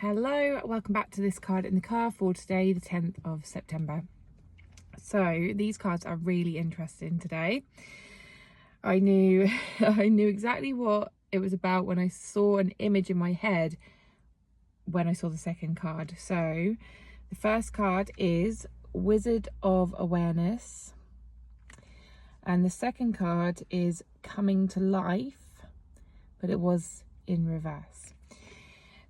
Hello, welcome back to this card in the car for today, the 10th of September. So these cards are really interesting today. I knew exactly what it was about when I saw an image in my head when I saw the second card. So the first card is Wizard of Awareness, and the second card is Coming to Life, but it was in reverse.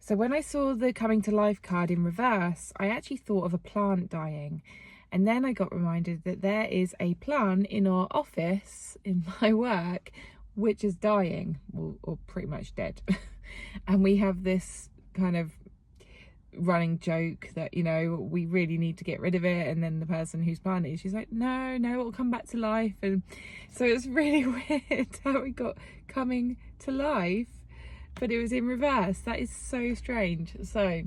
So when I saw the Coming to Life card in reverse, I actually thought of a plant dying. And then I got reminded that there is a plant in our office, in my work, which is dying, or pretty much dead. And we have this kind of running joke that, you know, we really need to get rid of it. And then the person who's planted, she's like, no, it'll come back to life. And so it's really weird how we got Coming to Life, but it was in reverse. That is so strange. So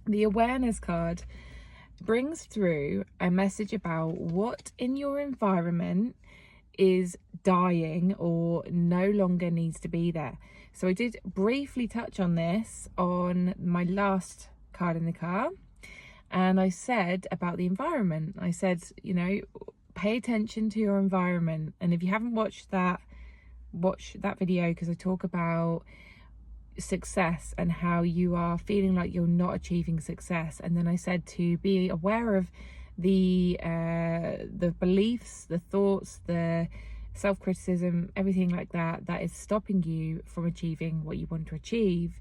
the awareness card brings through a message about what in your environment is dying or no longer needs to be there. So I did briefly touch on this on my last card in the car, and I said about the environment. I said, you know, pay attention to your environment. And if you haven't watched that, watch that video, because I talk about success and how you are feeling like you're not achieving success. And then I said to be aware of the beliefs, the thoughts, the self-criticism, everything like that is stopping you from achieving what you want to achieve.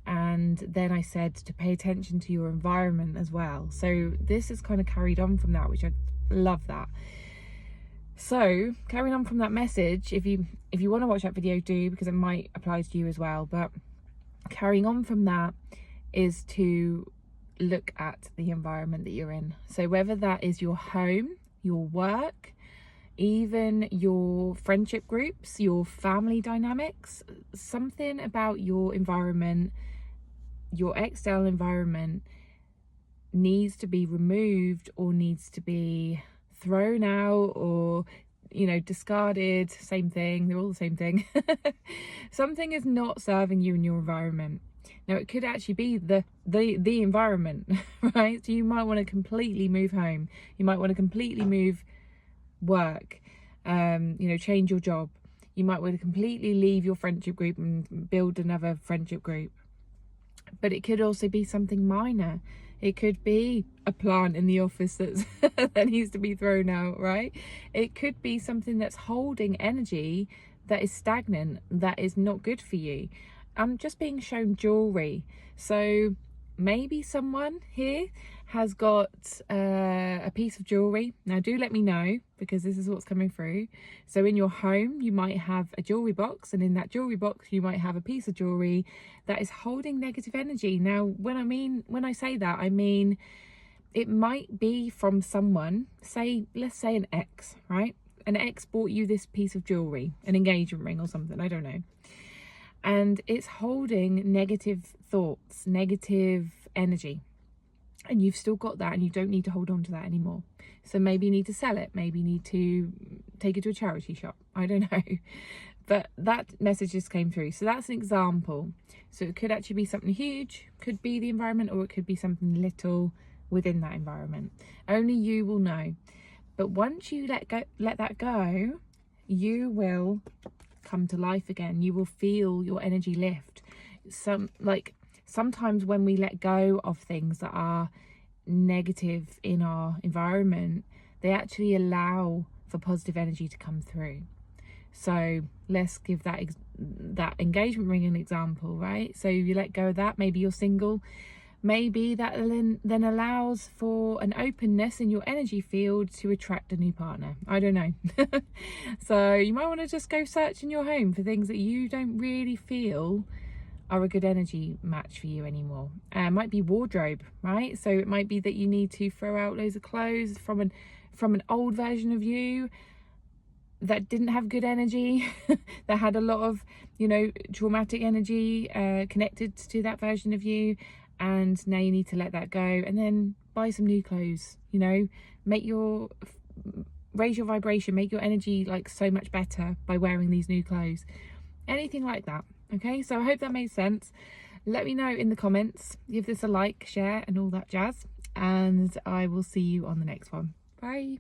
And then I said to pay attention to your environment as well. So this is kind of carried on from that, which I love that. So carrying on from that message, if you want to watch that video, do, because it might apply to you as well. But carrying on from that is to look at the environment that you're in. So whether that is your home, your work, even your friendship groups, your family dynamics, something about your environment, your external environment needs to be removed or needs to be thrown out or, you know, discarded. Same thing, they're all the same thing. Something is not serving you in your environment. Now it could actually be the environment, right? So you might want to completely move home, you might want to completely move work, you know, change your job. You might want to completely leave your friendship group and build another friendship group. But it could also be something minor. It could be a plant in the office that's that needs to be thrown out, right? It could be something that's holding energy that is stagnant, that is not good for you. I'm just being shown jewelry. So maybe someone here has got a piece of jewelry. Now do let me know, because this is what's coming through. So in your home you might have a jewelry box, and in that jewelry box you might have a piece of jewelry that is holding negative energy. Now when I say that, I mean it might be from someone, let's say an ex, right? An ex bought you this piece of jewelry, an engagement ring or something, I don't know, and it's holding negative thoughts, negative energy, and you've still got that, and you don't need to hold on to that anymore. So maybe you need to sell it, maybe you need to take it to a charity shop, I don't know. But that message just came through. So that's an example. So it could actually be something huge, could be the environment, or it could be something little within that environment. Only you will know. But once you let that go, you will come to life again. You will feel your energy lift. Sometimes when we let go of things that are negative in our environment, they actually allow for positive energy to come through. So let's give that engagement ring an example, right? So you let go of that. Maybe you're single. Maybe that then allows for an openness in your energy field to attract a new partner. I don't know. So you might want to just go search in your home for things that you don't really feel are a good energy match for you anymore. It might be wardrobe, right? So it might be that you need to throw out loads of clothes from an old version of you that didn't have good energy, that had a lot of, you know, traumatic energy connected to that version of you. And now you need to let that go, and then buy some new clothes, you know, raise your vibration, make your energy like so much better by wearing these new clothes, anything like that. Okay, so I hope that made sense. Let me know in the comments, give this a like, share and all that jazz, and I will see you on the next one. Bye.